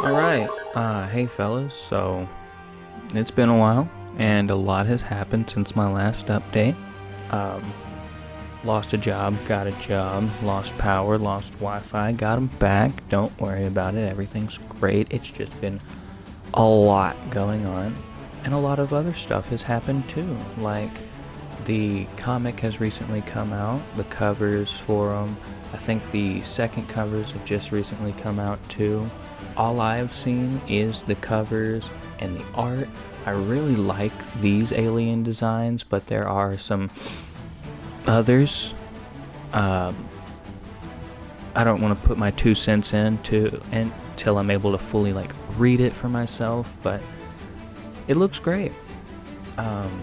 Alright, hey fellas, so it's been a while, and a lot has happened since my last update. Um, Lost a job, got a job, lost power, lost Wi-Fi, got them back. Don't worry about it, everything's great. It's just been a lot going on, and a lot of other stuff has happened too. Like, the comic has recently come out, the covers for them. I think the second covers have just recently come out too. All I've seen is the covers and the art. I really like these alien designs, but there are some others. Um, I don't want to put my 2 cents into until I'm able to fully read it for myself, but it looks great. Um,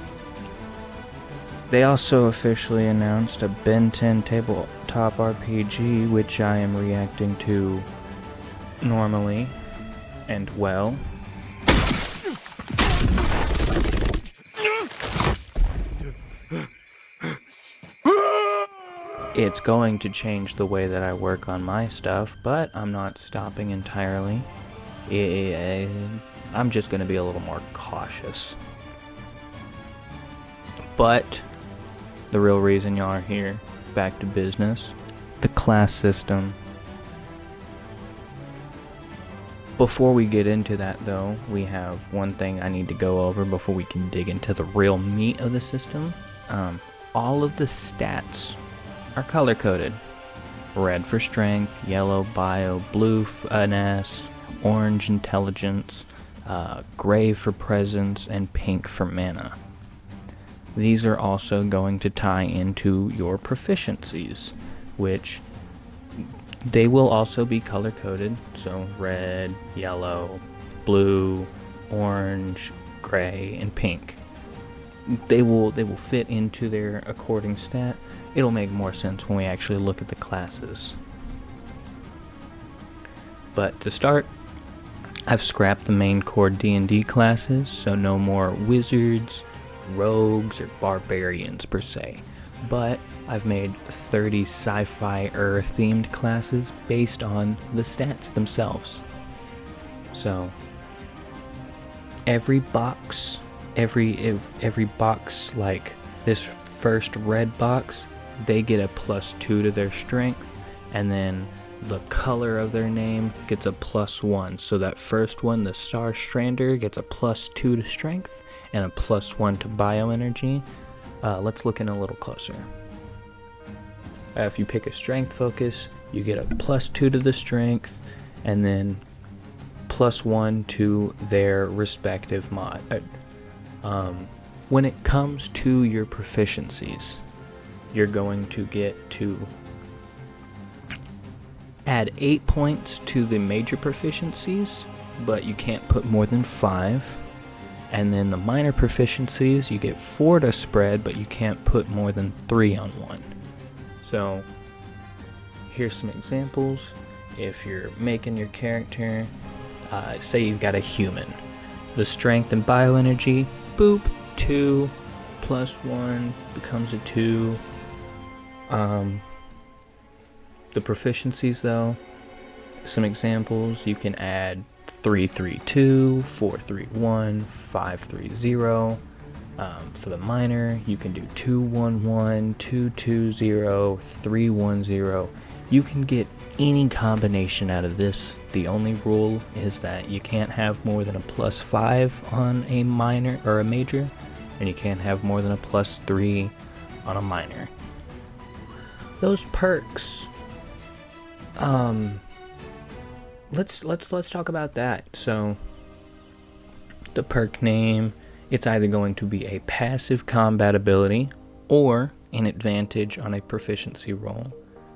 They also officially announced a Ben 10 tabletop RPG, which I am reacting to normally and well. It's going to change the way that I work on my stuff, but I'm not stopping entirely. I'm just going to be a little more cautious. But the real reason y'all are here, back to business, the class system. Before we get into that though, we have one thing I need to go over before we can dig into the real meat of the system. All of the stats are color coded. Red for strength, yellow bio, blue finesse, orange intelligence, gray for presence, and pink for mana. These are also going to tie into your proficiencies, which they will also be color coded. So red, yellow, blue, orange, gray, and pink. They will fit into their according stat. It'll make more sense when we actually look at the classes. But to start, I've scrapped the main core D&D classes, so no more wizards, rogues, or barbarians per se. But I've made 30 sci-fi themed classes based on the stats themselves. So every box, every box, like this first red box, they get a +2 to their strength, and then the color of their name gets a +1. So that first one, the Star Strander, gets a +2 to strength and a +1 to bioenergy. Let's look in a little closer. If you pick a strength focus, you get a +2 to the strength, and then +1 to their respective mod. When it comes to your proficiencies, you're going to get to add 8 points to the major proficiencies, but you can't put more than 5. And then the minor proficiencies, you get 4 to spread, but you can't put more than 3 on one. So here's some examples. If you're making your character, say you've got a human, the strength and bioenergy, boop, 2 +1 becomes a 2. The proficiencies though, some examples, you can add 332, 431, 530. For the minor, you can do 211, 220, 310. You can get any combination out of this. The only rule is that you can't have more than a +5 on a minor or a major, and you can't have more than a +3 on a minor. Those perks. Let's talk about that. So the perk name, it's either going to be a passive combat ability or an advantage on a proficiency roll.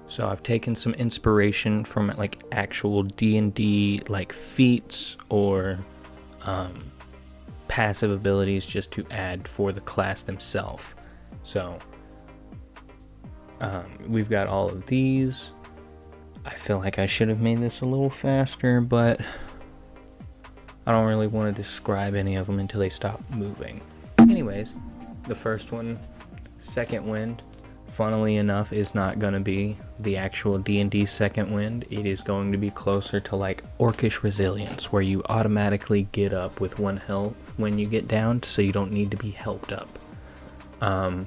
So I've taken some inspiration from actual D&D feats or passive abilities just to add for the class themselves. So we've got all of these. I feel like I should have made this a little faster, but I don't really want to describe any of them until they stop moving. Anyways, the first one, Second Wind, funnily enough, is not going to be the actual D&D second wind. It is going to be closer to like Orcish Resilience, where you automatically get up with 1 health when you get downed, so you don't need to be helped up. But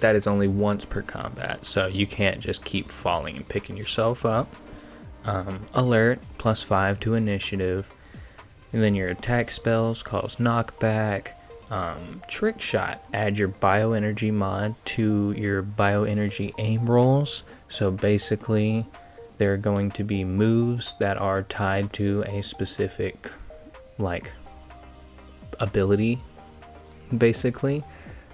that is only once per combat, so you can't just keep falling and picking yourself up. Alert, +5 to initiative. And then your attack spells cause knockback. Trick Shot, add your bioenergy mod to your bioenergy aim rolls. So basically, there are going to be moves that are tied to a specific, like, ability, basically.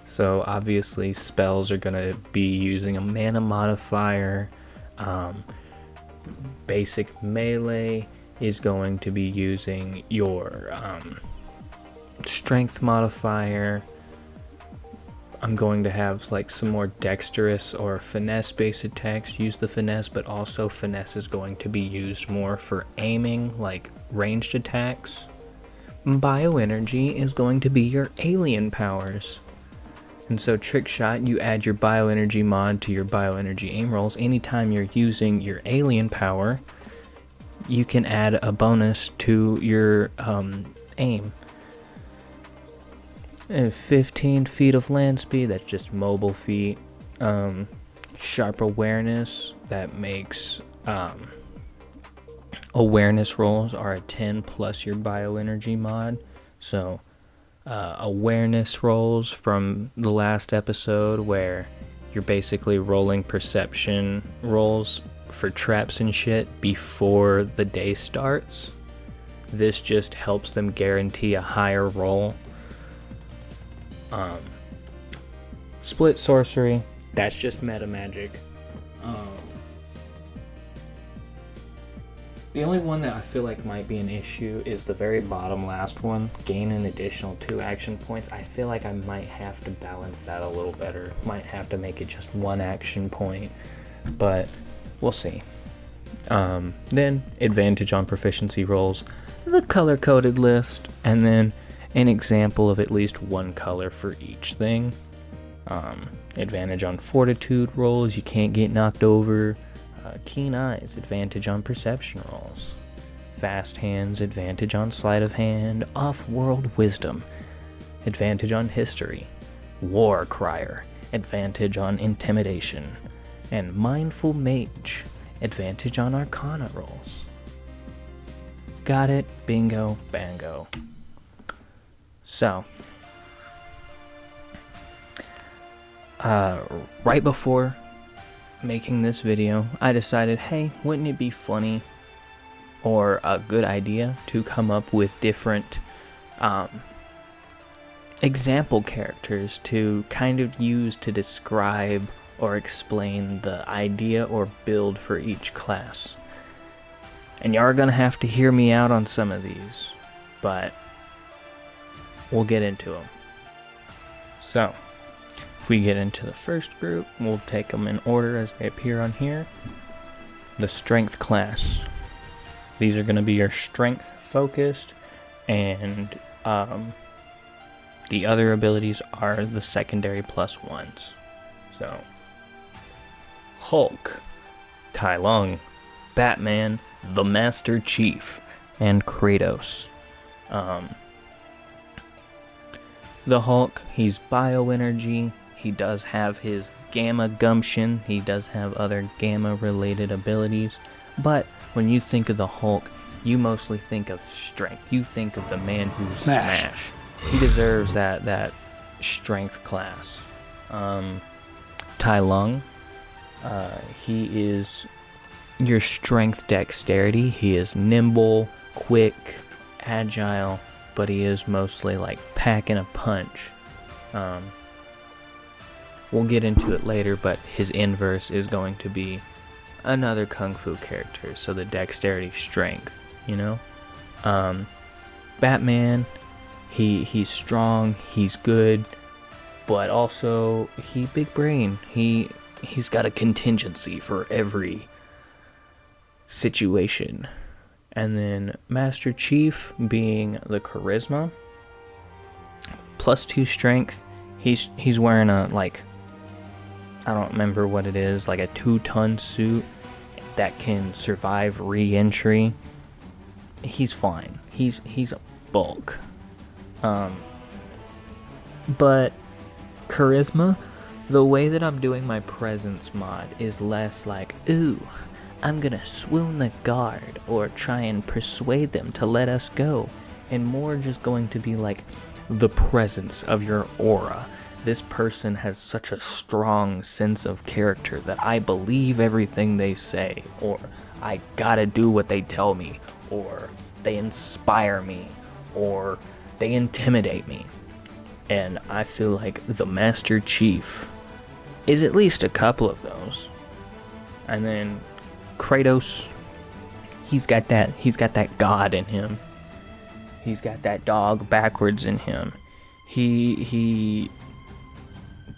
So obviously, spells are going to be using a mana modifier. Basic melee is going to be using your strength modifier. I'm going to have like some more dexterous or finesse based attacks use the finesse, but also finesse is going to be used more for aiming, like ranged attacks. Bioenergy is going to be your alien powers. And so Trick Shot, you add your bioenergy mod to your bioenergy aim rolls. Anytime you're using your alien power, you can add a bonus to your aim. And 15 feet of land speed, that's just mobile feet. Sharp awareness, that makes awareness rolls are a 10 plus your bioenergy mod. So awareness rolls from the last episode, where you're basically rolling perception rolls for traps and shit before the day starts. This just helps them guarantee a higher roll. Split sorcery, that's just meta magic. The only one that I feel like might be an issue is the very bottom last one, gain an additional 2 action points. I feel like I might have to balance that a little better. Might have to make it just 1 action point, but we'll see. Then advantage on proficiency rolls, the color-coded list, and then an example of at least 1 color for each thing. Advantage on fortitude rolls, you can't get knocked over. Keen eyes, advantage on perception rolls. Fast hands, advantage on sleight of hand. Off-world wisdom, advantage on history. War crier, advantage on intimidation. And mindful mage, advantage on arcana rolls. Got it, bingo, bango. So, right before making this video, I decided, hey, wouldn't it be funny or a good idea to come up with different example characters to kind of use to describe or explain the idea or build for each class. And y'all are gonna have to hear me out on some of these, but we'll get into them. So, if we get into the first group, we'll take them in order as they appear on here. The strength class. These are going to be your strength focused, and the other abilities are the secondary +1s. So, Hulk, Tai Lung, Batman, the Master Chief, and Kratos. The Hulk, he's bioenergy. He does have his gamma gumption. He does have other gamma related abilities. But when you think of the Hulk, you mostly think of strength. You think of the man who smash. He deserves that strength class. Tai Lung, he is your strength dexterity. He is nimble, quick, agile, but he is mostly like packing a punch. We'll get into it later, but his inverse is going to be another kung fu character, so the dexterity strength, you know? Batman, he's strong, he's good, but also he big brain. He's got a contingency for every situation. And then Master Chief being the charisma, +2 strength. He's wearing a like I don't remember what it is, like a 2-ton suit that can survive re-entry. He's fine. He's a bulk. But charisma, the way that I'm doing my presence mod is less like, ooh, I'm gonna swoon the guard or try and persuade them to let us go, and more just going to be like the presence of your aura. This person has such a strong sense of character that I believe everything they say, or I gotta do what they tell me, or they inspire me, or they intimidate me. And I feel like the Master Chief is at least a couple of those. And then Kratos, he's got that god in him. He's got that dog backwards in him. He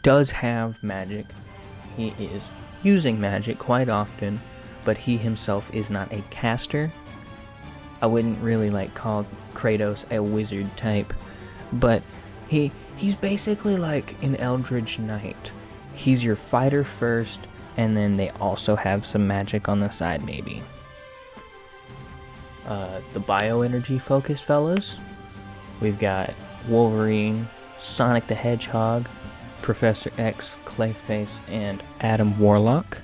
does have magic. He is using magic quite often, but he himself is not a caster. I wouldn't really call Kratos a wizard type, but he's basically like an Eldritch Knight. He's your fighter first, and then they also have some magic on the side, maybe. The bioenergy focused fellas, we've got Wolverine, Sonic the Hedgehog, Professor X, Clayface, and Adam Warlock.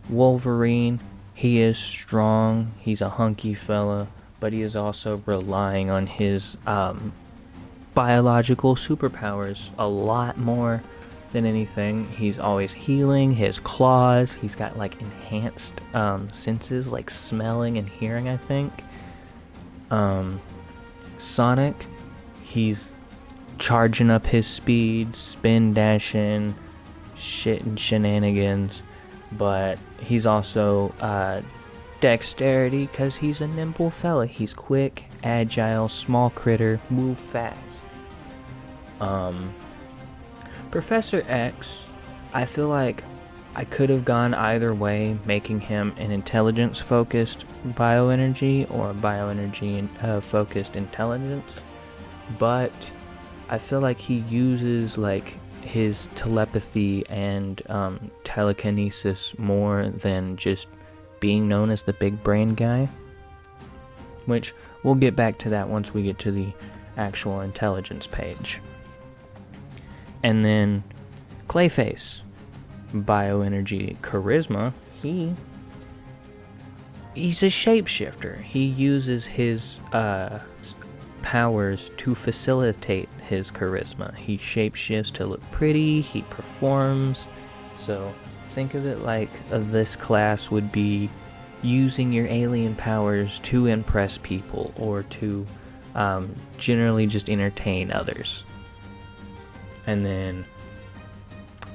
Wolverine, he is strong, he's a hunky fella, but he is also relying on his biological superpowers a lot more than anything. He's always healing, his claws, he's got enhanced senses like smelling and hearing, I think. Sonic, he's charging up his speed, spin dashing, shit and shenanigans, but he's also dexterity because he's a nimble fella. He's quick, agile, small critter, move fast. Professor X, I feel like I could have gone either way, making him an intelligence-focused bioenergy or bioenergy-focused intelligence, but I feel like he uses his telepathy and telekinesis more than just being known as the big brain guy, which we'll get back to that once we get to the actual intelligence page. And then Clayface, bioenergy charisma, he's a shapeshifter. He uses his powers to facilitate his charisma. He shapeshifts to look pretty, he performs. So think of it like this class would be using your alien powers to impress people or to generally just entertain others. And then,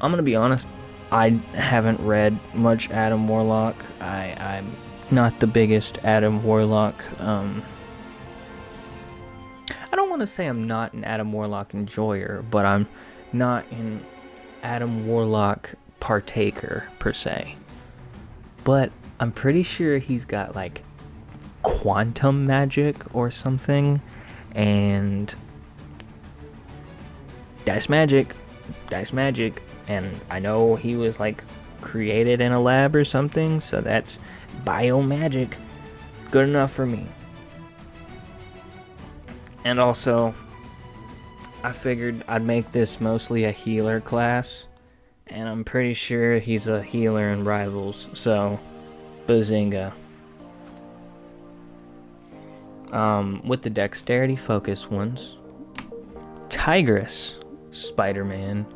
I'm going to be honest, I haven't read much Adam Warlock. I'm not the biggest Adam Warlock. I don't want to say I'm not an Adam Warlock enjoyer, but I'm not an Adam Warlock partaker, per se. But I'm pretty sure he's got, quantum magic or something, and that's magic, and I know he was created in a lab or something, so that's biomagic. Good enough for me. And also, I figured I'd make this mostly a healer class, and I'm pretty sure he's a healer in Rivals, so bazinga. With the dexterity focus ones, Tigress, Spider-Man,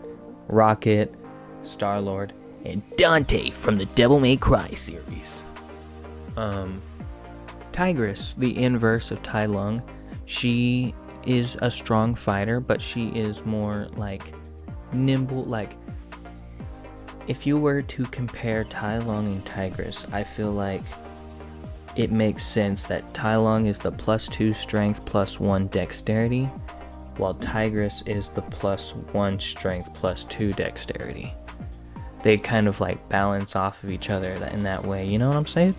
Rocket, Star-Lord, and Dante from the Devil May Cry series. Tigress, the inverse of Tai Lung, she is a strong fighter, but she is more nimble. If you were to compare Tai Lung and Tigress, I feel like it makes sense that Tai Lung is the +2 strength +1 dexterity, while Tigress is the +1 strength +2 dexterity. They kind of balance off of each other in that way, you know what I'm saying?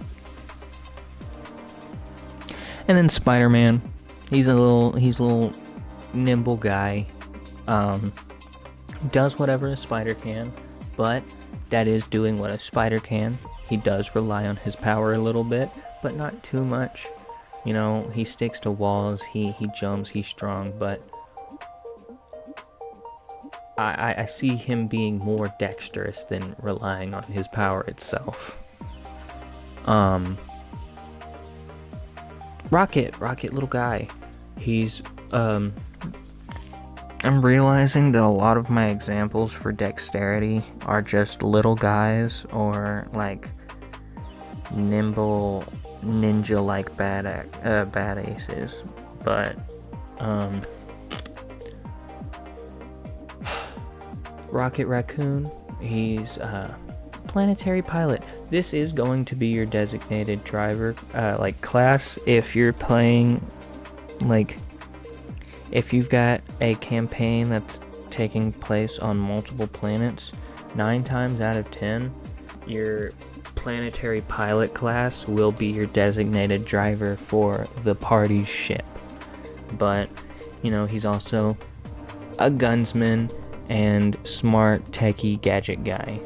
And then Spider-Man, he's a little nimble guy. Does whatever a spider can, but that is doing what a spider can. He does rely on his power a little bit, but not too much. You know, he sticks to walls, he jumps, he's strong, but I see him being more dexterous than relying on his power itself. Rocket, little guy. He's, I'm realizing that a lot of my examples for dexterity are just little guys or like nimble ninja-like bad aces, but Rocket Raccoon, he's planetary pilot. This is going to be your designated driver like class if you're playing, like, if you've got a campaign that's taking place on multiple planets. 9 times out of 10 your planetary pilot class will be your designated driver for the party's ship. But you know, he's also a gunsman and smart techie gadget guy.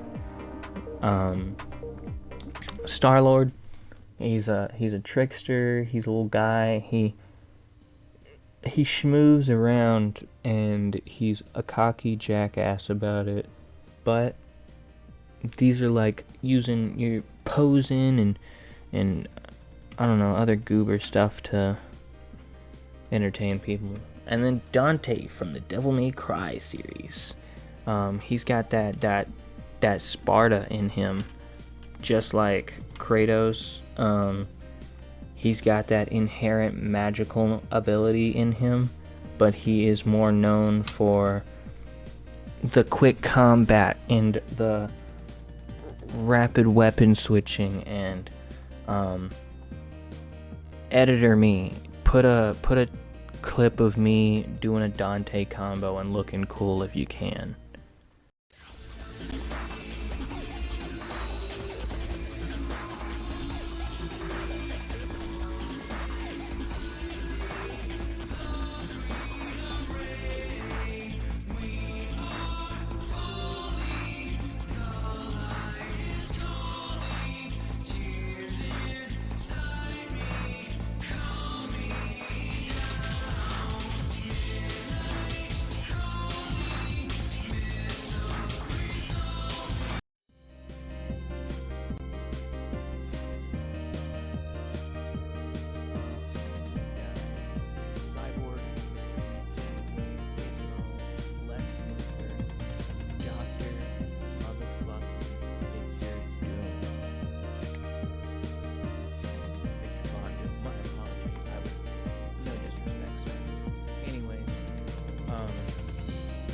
Star-Lord, he's a trickster, he's a little guy, he schmooves around and he's a cocky jackass about it, but these are like using your posing and I don't know, other goober stuff to entertain people. And then Dante from the Devil May Cry series. He's got that Sparta in him, just like Kratos. He's got that inherent magical ability in him, but he is more known for the quick combat and the rapid weapon switching. And editor me, put a clip of me doing a Dante combo and looking cool if you can.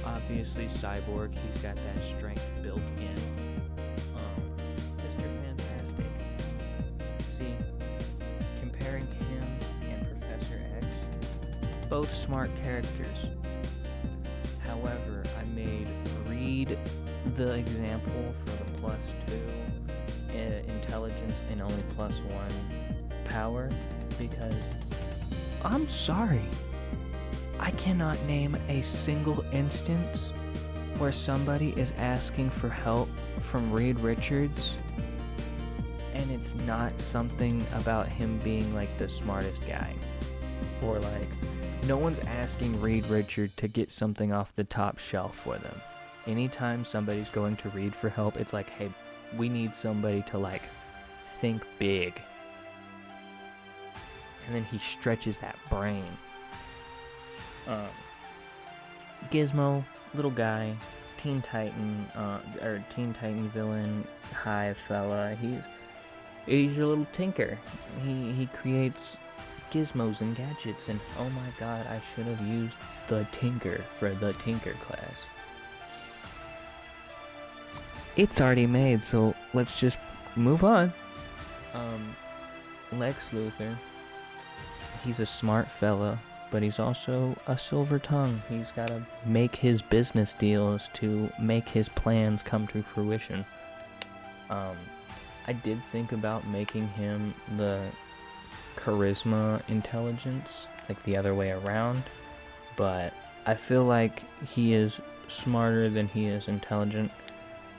Obviously, Cyborg, he's got that strength built in. Mr. Fantastic. See, comparing him and Professor X, both smart characters. However, I made Reed the example for the +2 intelligence and only +1 power, because I'm sorry, I cannot name a single instance where somebody is asking for help from Reed Richards and it's not something about him being like the smartest guy, or like no one's asking Reed Richards to get something off the top shelf for them. Anytime somebody's going to Reed for help, it's like, hey, we need somebody to like think big, and then he stretches that brain. Gizmo, little guy, Teen Titan, or Teen Titan villain, high fella. He's your little tinker. He creates gizmos and gadgets, and oh my god, I should have used the tinker for the tinker class. It's already made, so let's just move on. Lex Luthor, he's a smart fella, but he's also a silver tongue. He's got to make his business deals to make his plans come to fruition. I did think about making him the charisma intelligence, like the other way around, but I feel like he is smarter than he is intelligent,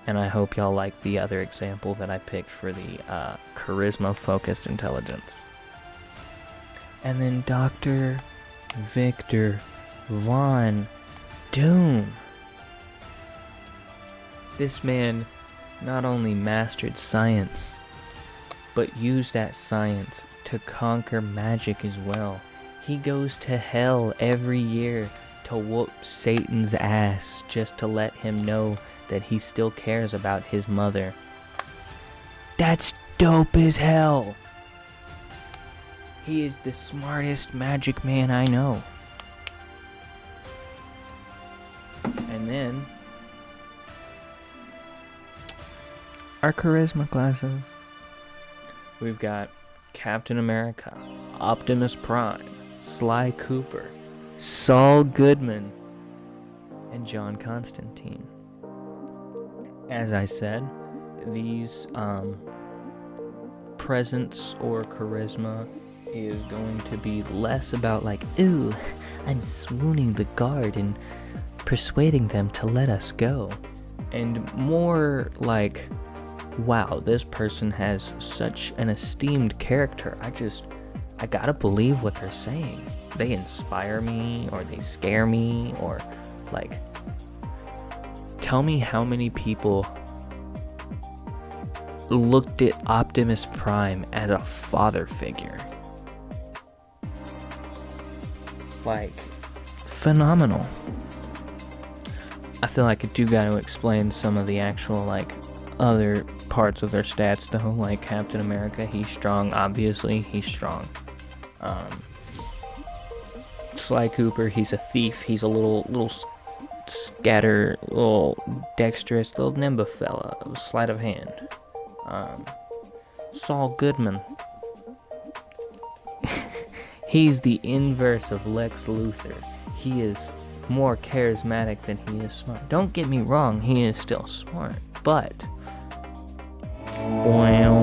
And I hope y'all like the other example that I picked for the charisma-focused intelligence. And then Dr. Victor Von Doom. This man not only mastered science, but used that science to conquer magic as well. He goes to hell every year to whoop Satan's ass just to let him know that he still cares about his mother. That's dope as hell. He is the smartest magic man I know. And then our charisma classes. We've got Captain America, Optimus Prime, Sly Cooper, Saul Goodman, and John Constantine. As I said, these presence or charisma is going to be less about like, ooh, I'm swooning the guard and persuading them to let us go, and more like, wow, this person has such an esteemed character. I gotta believe what they're saying. They inspire me, or they scare me, or like, tell me how many people looked at Optimus Prime as a father figure. Like, phenomenal. I feel like I do gotta explain some of the actual, like, other parts of their stats though. Like Captain America, he's strong, obviously, he's strong. Sly Cooper, he's a thief, he's a little scatter, little dexterous, little nimble fella, sleight of hand. Saul Goodman, he's the inverse of Lex Luthor. He is more charismatic than he is smart. Don't get me wrong, he is still smart, but well,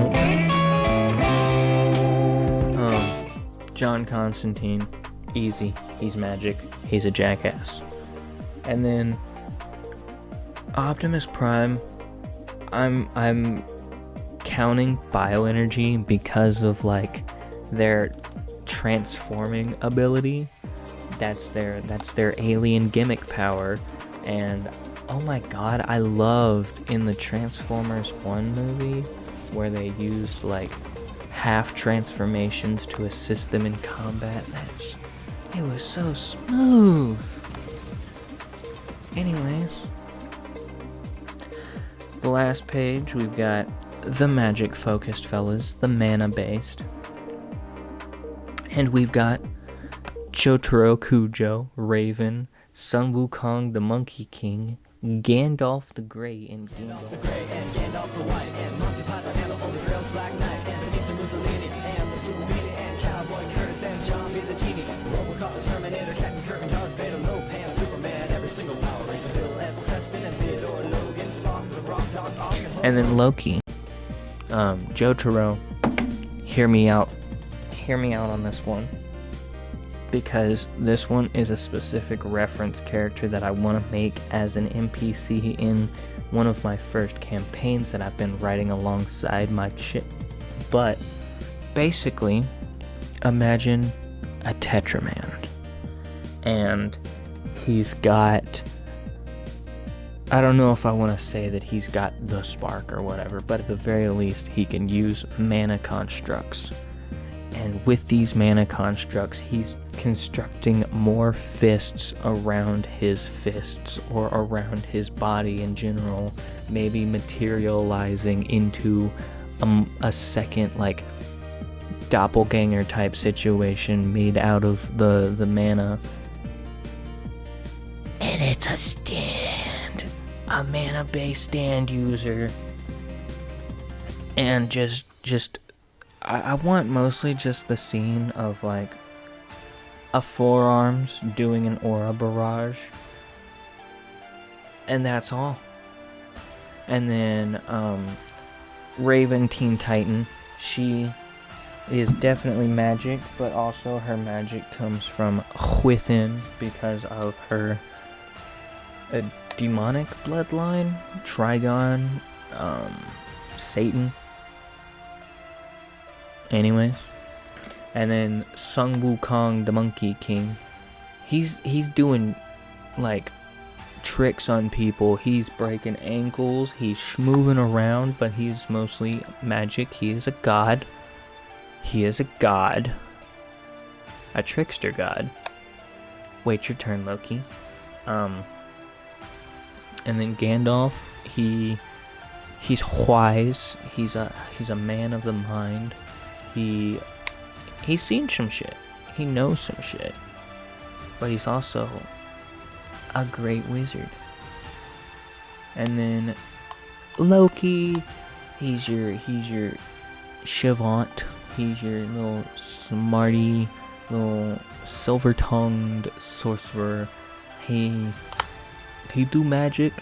John Constantine, easy. He's magic. He's a jackass. And then Optimus Prime, I'm counting bioenergy because of like their transforming ability. That's their alien gimmick power. And oh my god, I loved in the Transformers 1 movie where they used like half transformations to assist them in combat. It was so smooth. Anyways, the last page, we've got the magic focused fellas, the mana based. And we've got Jotaro Kujo, Raven, Sun Wukong the Monkey King, Gandalf the Grey, and Gandalf the Grey, and Gandalf the White, and Monty Python and the Holy Grail's Black Knight, and Benito Mussolini, and the Blue Meanie, and Cowboy Curtis, and John B. the Genie, Robocop the Terminator, Captain Kirk, and Darth Vader, Lopan, Superman, every single Power Ranger, Bill S. Preston, and Theodore Logan, Spock, the Rock Dog, and then Loki. Jotaro, hear me out on this one, because this one is a specific reference character that I want to make as an NPC in one of my first campaigns that I've been writing alongside my shit. But basically, imagine a Tetraman, and he's got, I don't know if I want to say that he's got the spark or whatever, but at the very least he can use mana constructs. And with these mana constructs, he's constructing more fists around his fists or around his body in general, maybe materializing into a second, like, doppelganger type situation made out of the mana. And it's a stand, a mana-based stand user. And just I want mostly just the scene of like a forearms doing an aura barrage, and that's all. And then Raven Teen Titan, she is definitely magic, but also her magic comes from within because of her demonic bloodline, Trigon, Satan. Anyways, and then Sun Wukong, the Monkey King. He's doing like tricks on people. He's breaking ankles. He's schmoving around, but he's mostly magic. He is a god. He is a god. A trickster god. Wait your turn, Loki. And then Gandalf, he's wise. He's a man of the mind. He's seen some shit. He knows some shit. But he's also a great wizard. And then Loki, he's your savant. He's your little smarty, little silver-tongued sorcerer. He do magic,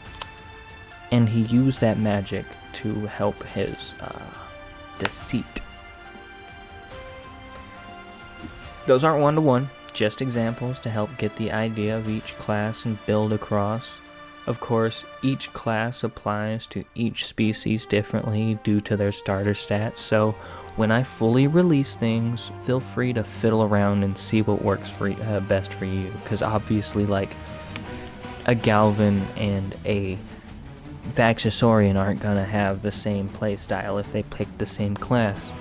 and he used that magic to help his deceit. Those aren't one-to-one, just examples to help get the idea of each class and build across. Of course, each class applies to each species differently due to their starter stats, so when I fully release things, feel free to fiddle around and see what works for best for you, because obviously, like, a Galvin and a Vaxasaurian aren't gonna have the same playstyle if they pick the same class.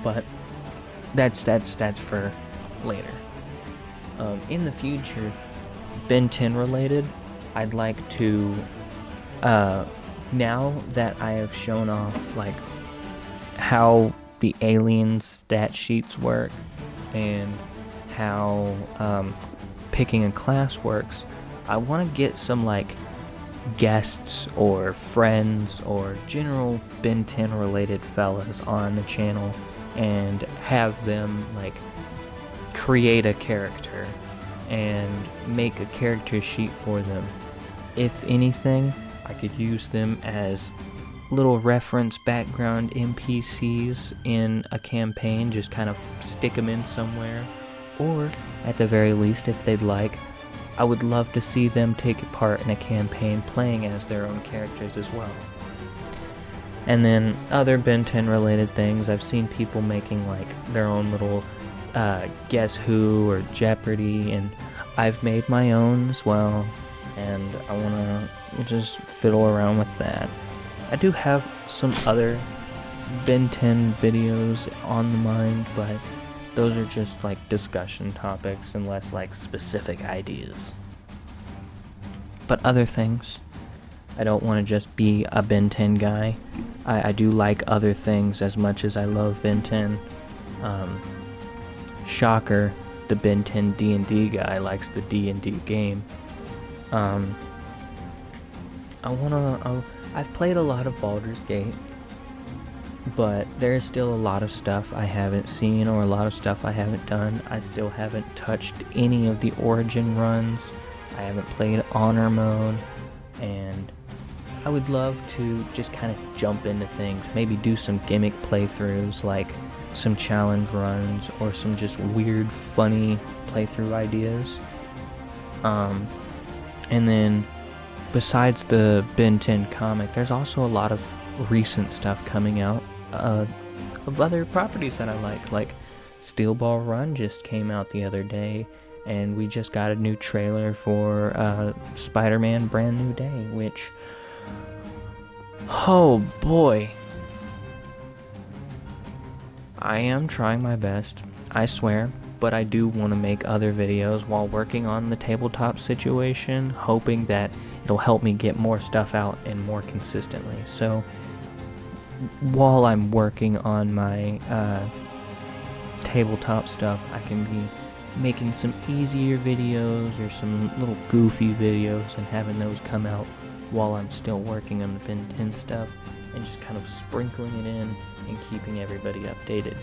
But that's for later. In the future, Ben 10 related, I'd like to, now that I have shown off like how the alien stat sheets work and how picking a class works, I want to get some like guests or friends or general Ben 10 related fellas on the channel and have them like create a character and make a character sheet for them. If anything, I could use them as little reference background NPCs in a campaign, just kind of stick them in somewhere. Or, at the very least, if they'd like, I would love to see them take part in a campaign playing as their own characters as well. And then other Ben 10 related things, I've seen people making like their own little Guess Who or Jeopardy, and I've made my own as well, and I want to just fiddle around with that. I do have some other Ben 10 videos on the mind, but those are just like discussion topics and less like specific ideas. But other things, I don't want to just be a Ben 10 guy. I do like other things as much as I love Ben 10. Shocker, the Ben 10 D&D guy likes the D&D game. I've played a lot of Baldur's Gate, but there's still a lot of stuff I haven't seen or a lot of stuff I haven't done. I still haven't touched any of the Origin runs. I haven't played Honor Mode, and I would love to just kind of jump into things, maybe do some gimmick playthroughs, like some challenge runs, or some just weird, funny playthrough ideas. And then, besides the Ben 10 comic, there's also a lot of recent stuff coming out of other properties that I like Steel Ball Run just came out the other day, and we just got a new trailer for Spider-Man Brand New Day, which, oh boy, I am trying my best, I swear, but I do want to make other videos while working on the tabletop situation, hoping that it'll help me get more stuff out and more consistently. So while I'm working on my tabletop stuff, I can be making some easier videos or some little goofy videos and having those come out while I'm still working on the Ben 10 stuff, and just kind of sprinkling it in and keeping everybody updated.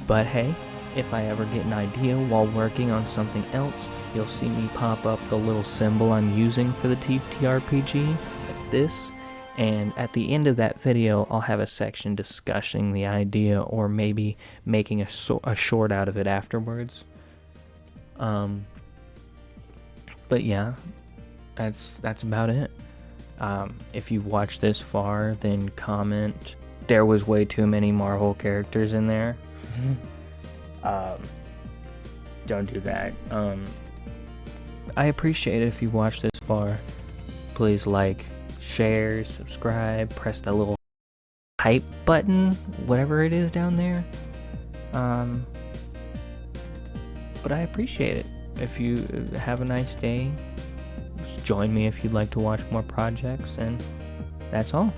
But hey, if I ever get an idea while working on something else, you'll see me pop up the little symbol I'm using for the TTRPG, like this, and at the end of that video, I'll have a section discussing the idea, or maybe making a short out of it afterwards. But yeah, that's about it. If you've watched this far, then comment. There was way too many Marvel characters in there. Don't do that. I appreciate it if you watched this far. Please like, share, subscribe, press the little hype button, whatever it is down there. But I appreciate it. If you have a nice day, just join me if you'd like to watch more projects, and that's all.